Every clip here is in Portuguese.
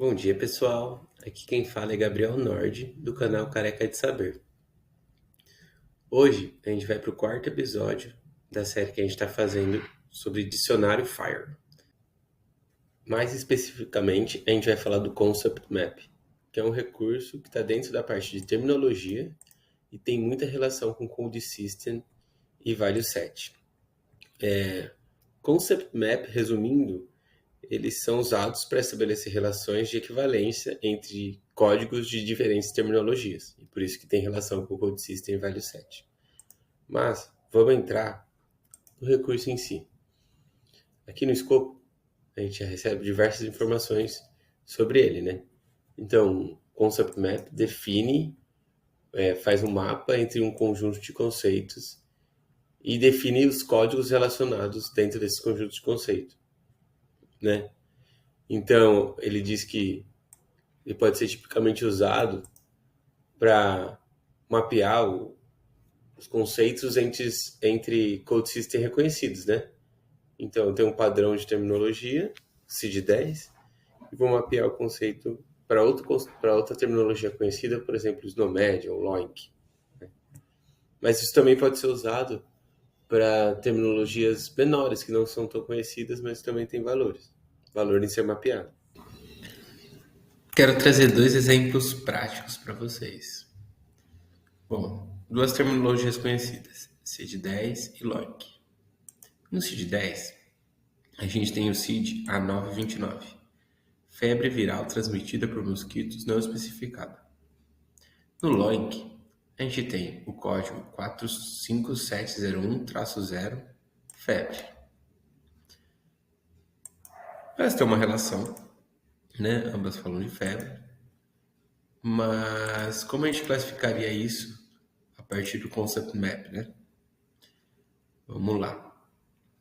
Bom dia, pessoal. Aqui quem fala é Gabriel Nord, do canal Careca de Saber. Hoje a gente vai para o quarto episódio da série que a gente está fazendo sobre dicionário FIRE. Mais especificamente, a gente vai falar do Concept Map, que é um recurso que está dentro da parte de terminologia e tem muita relação com Code System e Value Set. Concept Map, resumindo, eles são usados para estabelecer relações de equivalência entre códigos de diferentes terminologias, e por isso que tem relação com o Code System e Value Set. Mas vamos entrar no recurso em si. Aqui no escopo, a gente já recebe diversas informações sobre ele, né? Então, Concept Map define, faz um mapa entre um conjunto de conceitos e define os códigos relacionados dentro desse conjunto de conceitos, né? Então, ele diz que ele pode ser tipicamente usado para mapear os conceitos entre code system reconhecidos, né? Então, tem um padrão de terminologia, CID-10, e vou mapear o conceito para outra terminologia conhecida, por exemplo, SNOMED ou LOINC. Né? Mas isso também pode ser usado para terminologias menores, que não são tão conhecidas, mas também têm valor em ser mapeado. Quero trazer dois exemplos práticos para vocês. Bom, duas terminologias conhecidas, CID-10 e LOINC. No CID-10, a gente tem o CID A929, febre viral transmitida por mosquitos não especificada. No LOINC, a gente tem o código 45701-0, febre. Elas têm uma relação, né? Ambas falam de febre. Mas como a gente classificaria isso a partir do Concept Map, né? Vamos lá.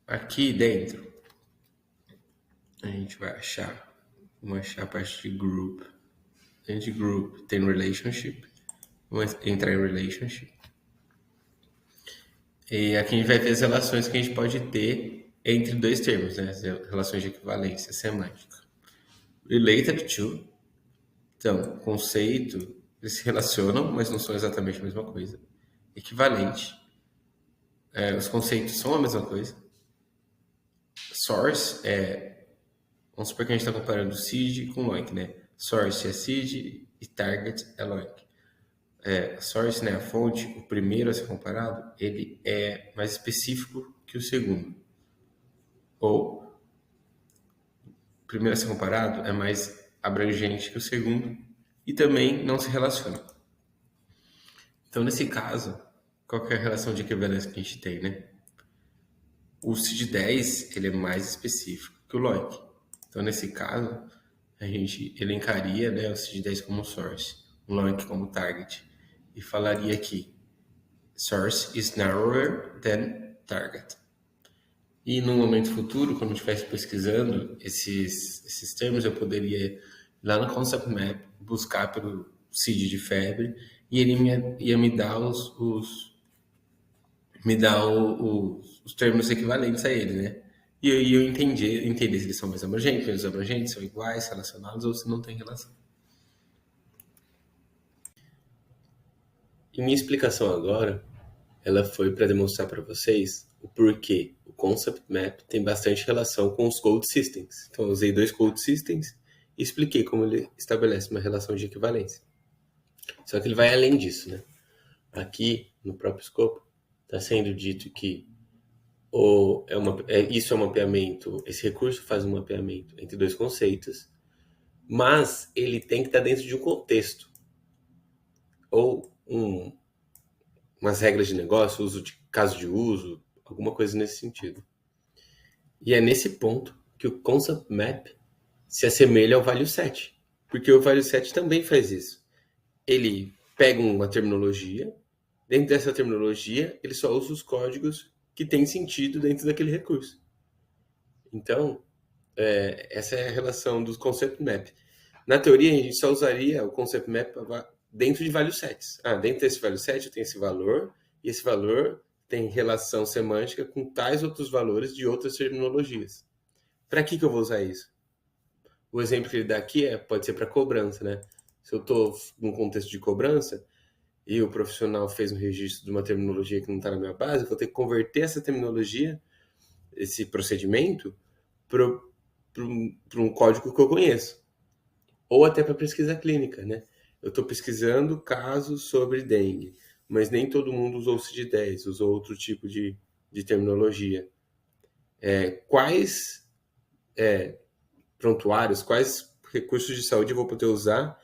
Aqui dentro, a gente vai vamos achar a parte de group. Dentro de group tem relationship. Vamos entrar em relationship. E aqui a gente vai ver as relações que a gente pode ter entre dois termos, né? As relações de equivalência semântica. Related to. Então, conceito, eles se relacionam, mas não são exatamente a mesma coisa. Equivalente. Os conceitos são a mesma coisa. Source vamos supor que a gente está comparando seed com LOINC, né? Source é seed e target é LOINC. Source, né, a fonte, o primeiro a ser comparado, ele é mais específico que o segundo. Ou, o primeiro a ser comparado é mais abrangente que o segundo e também não se relaciona. Então, nesse caso, qual que é a relação de equivalência que a gente tem, né? O CID-10, ele é mais específico que o LOINC. Então, nesse caso, a gente elencaria, né, o CID-10 como source, o LOINC como target, e falaria que source is narrower than target. E no momento futuro, quando eu estivesse pesquisando esses termos, eu poderia ir lá no Concept Map, buscar pelo CID de febre, e ele ia me dar os termos equivalentes a ele, né? E aí eu entender se eles são mais abrangentes, menos abrangentes, são iguais, relacionados ou se não tem relação. E minha explicação agora, ela foi para demonstrar para vocês o porquê o Concept Map tem bastante relação com os Code Systems. Então eu usei dois Code Systems e expliquei como ele estabelece uma relação de equivalência. Só que ele vai além disso, né? Aqui, no próprio escopo, está sendo dito que isso é um mapeamento, esse recurso faz um mapeamento entre dois conceitos, mas ele tem que estar dentro de um contexto, ou umas regras de negócio, uso de caso de uso, alguma coisa nesse sentido. E é nesse ponto que o Concept Map se assemelha ao Value Set, porque o Value Set também faz isso. Ele pega uma terminologia, dentro dessa terminologia, ele só usa os códigos que têm sentido dentro daquele recurso. Então, essa é a relação do Concept Map. Na teoria, a gente só usaria o Concept Map dentro de Value Sets. Dentro desse Value Set eu tenho esse valor, e esse valor tem relação semântica com tais outros valores de outras terminologias. Para que eu vou usar isso? O exemplo que ele dá aqui pode ser para cobrança, né? Se eu estou num contexto de cobrança e o profissional fez um registro de uma terminologia que não está na minha base, eu vou ter que converter essa terminologia, esse procedimento, para um código que eu conheço. Ou até para pesquisa clínica, né? Eu estou pesquisando casos sobre dengue, mas nem todo mundo usou o CID-10, usou outro tipo de terminologia. Quais prontuários, quais recursos de saúde eu vou poder usar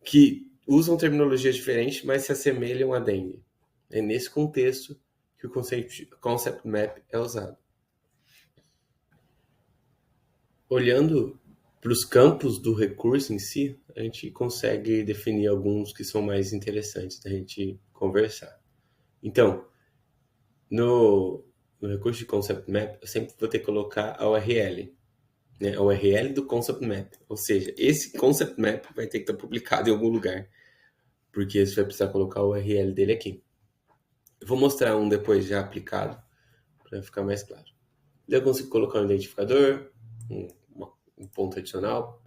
que usam terminologias diferentes, mas se assemelham a dengue? É nesse contexto que o concept map é usado. Olhando para os campos do recurso em si, a gente consegue definir alguns que são mais interessantes da gente conversar. Então, no recurso de concept map, eu sempre vou ter que colocar a URL, né? A URL do concept map. Ou seja, esse concept map vai ter que estar publicado em algum lugar, porque você vai precisar colocar a URL dele aqui. Eu vou mostrar um depois já aplicado, para ficar mais claro. Daí eu consigo colocar um identificador, um ponto adicional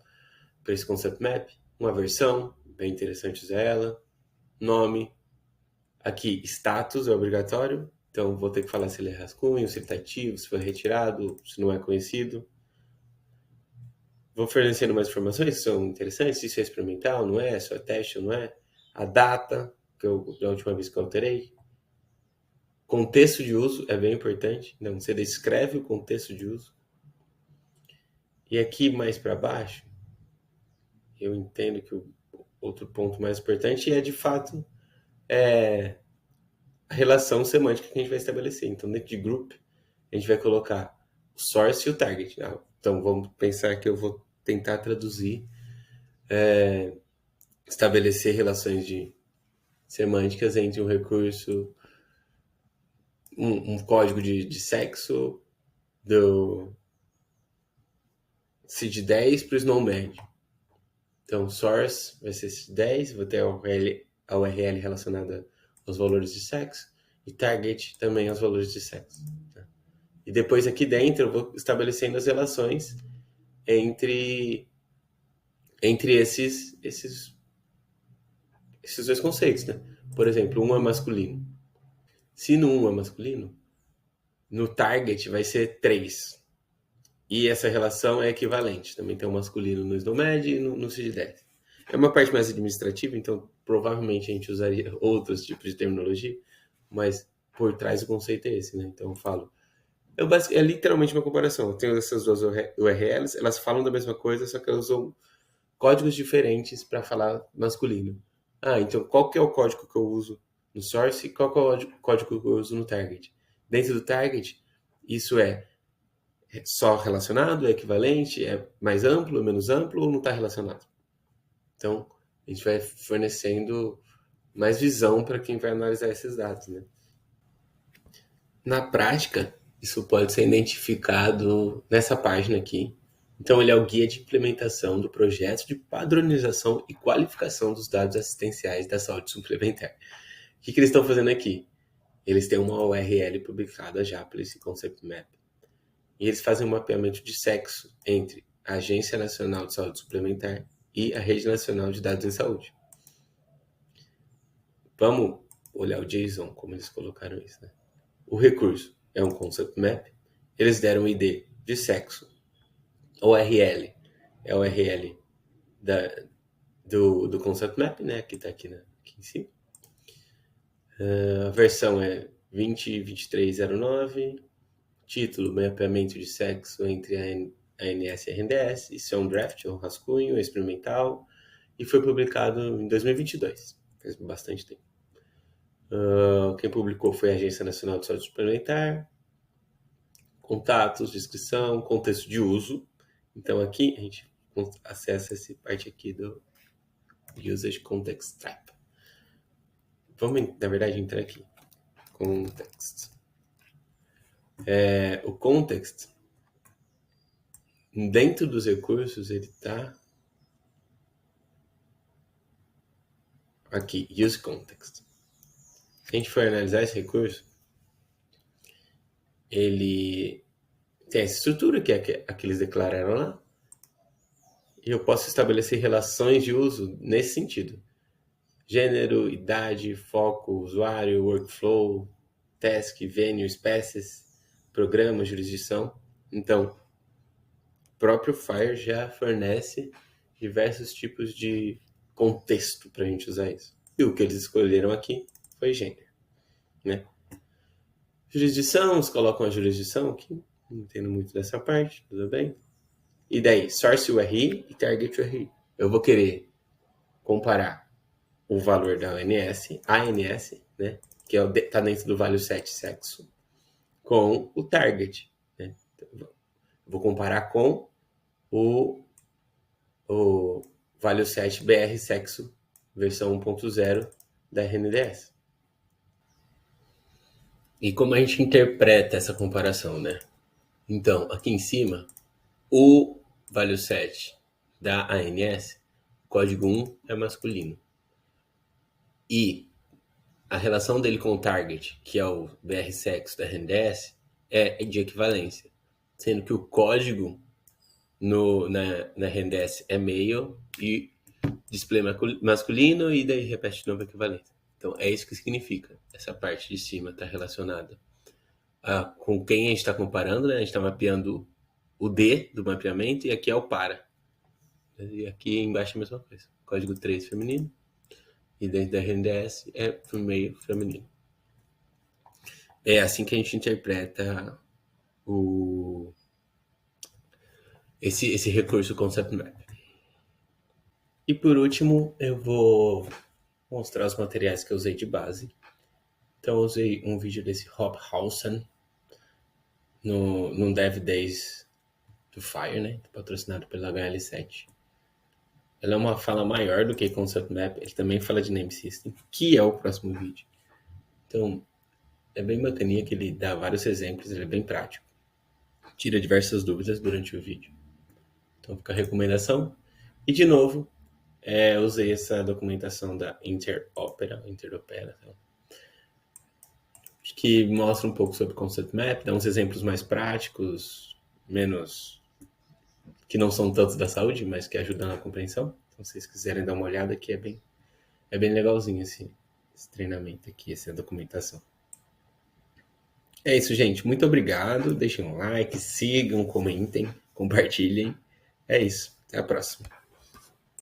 para esse concept map, uma versão, bem interessante usar ela, nome, aqui status é obrigatório, então vou ter que falar se ele é rascunho, se ele está ativo, se foi retirado, se não é conhecido. Vou fornecendo mais informações que são interessantes, se isso é experimental, não é, se é teste ou não é, a data, que eu, da última vez que eu alterei, contexto de uso é bem importante, então você descreve o contexto de uso. E aqui mais para baixo, eu entendo que o outro ponto mais importante é de fato a relação semântica que a gente vai estabelecer. Então, dentro de group, a gente vai colocar o source e o target. Então, vamos pensar que eu vou tentar traduzir, estabelecer relações de semânticas entre um recurso, um código de sexo do CID-10 para o SNOMED. Então, source vai ser CID-10, vou ter a URL relacionada aos valores de sexo e target também aos valores de sexo. E depois aqui dentro eu vou estabelecendo as relações entre esses dois conceitos, né? Por exemplo, um é masculino. Se no um é masculino, no target vai ser 3. E essa relação é equivalente. Também tem o masculino no SNOMED e no CID-10. É uma parte mais administrativa, então provavelmente a gente usaria outros tipos de terminologia, mas por trás o conceito é esse, né? Então eu falo. É literalmente uma comparação. Eu tenho essas duas URLs, elas falam da mesma coisa, só que elas usam códigos diferentes para falar masculino. Então qual que é o código que eu uso no source e qual que é o código que eu uso no target? Dentro do target, isso é só relacionado, é equivalente, é mais amplo, é menos amplo ou não está relacionado? Então, a gente vai fornecendo mais visão para quem vai analisar esses dados, né? Na prática, isso pode ser identificado nessa página aqui. Então, ele é o guia de implementação do projeto de padronização e qualificação dos dados assistenciais da saúde suplementar. O que eles estão fazendo aqui? Eles têm uma URL publicada já para esse Concept Map. E eles fazem um mapeamento de sexo entre a Agência Nacional de Saúde Suplementar e a Rede Nacional de Dados em Saúde. Vamos olhar o JSON, como eles colocaram isso, né? O recurso é um concept map. Eles deram um ID de sexo. A URL é a URL do concept map, né? Que está aqui em cima. A versão é 202309. Título, mapeamento de sexo entre a ANS e a RNDS. Isso é um draft, é um rascunho, é experimental. E foi publicado em 2022. Faz bastante tempo. Quem publicou foi a Agência Nacional de Saúde Suplementar. Contatos, descrição, contexto de uso. Então aqui a gente acessa essa parte aqui do Usage Context Type. Vamos, na verdade, entrar aqui. Context. O context, dentro dos recursos, ele está aqui, Use Context. Se a gente for analisar esse recurso, ele tem essa estrutura que é a que eles declararam lá. eu posso estabelecer relações de uso nesse sentido. Gênero, idade, foco, usuário, workflow, task, venue, espécies, programa, jurisdição. Então, o próprio Fire já fornece diversos tipos de contexto para a gente usar isso. E o que eles escolheram aqui foi gênero, né? Jurisdição, eles colocam a jurisdição aqui. Não entendo muito dessa parte, tudo bem? E daí, source URI e target URI. Eu vou querer comparar o valor da ANS, né, que está dentro do value set sexo, com o target. Né? Então, vou comparar com o value set BR sexo versão 1.0 da RNDS. E como a gente interpreta essa comparação, né? Então, aqui em cima, o value set da ANS, código 1 é masculino. E a relação dele com o target, que é o BR sexo da RNDS, é de equivalência. Sendo que o código na RNDS é male e display masculino e daí repete de novo a equivalência. Então é isso que significa. Essa parte de cima está relacionada com quem a gente está comparando, né? A gente está mapeando o D do mapeamento e aqui é o para. E aqui embaixo é a mesma coisa. Código 3 feminino e dentro da RNDS é meio feminino. É assim que a gente interpreta esse recurso Concept Map. E por último, eu vou mostrar os materiais que eu usei de base. Então eu usei um vídeo desse Rob Howson no Dev Days do Fire, né? Patrocinado pela HL7. Ela é uma fala maior do que Concept Map. Ele também fala de Name System, que é o próximo vídeo. Então, é bem bacaninha que ele dá vários exemplos, ele é bem prático. Tira diversas dúvidas durante o vídeo. Então fica a recomendação. E de novo, usei essa documentação da Interopera, que mostra um pouco sobre o Concept Map, dá uns exemplos mais práticos, menos que não são tantos da saúde, mas que ajudam na compreensão. Então, se vocês quiserem dar uma olhada aqui, é bem legalzinho esse treinamento aqui, essa documentação. É isso, gente. Muito obrigado. Deixem um like, sigam, comentem, compartilhem. É isso. Até a próxima.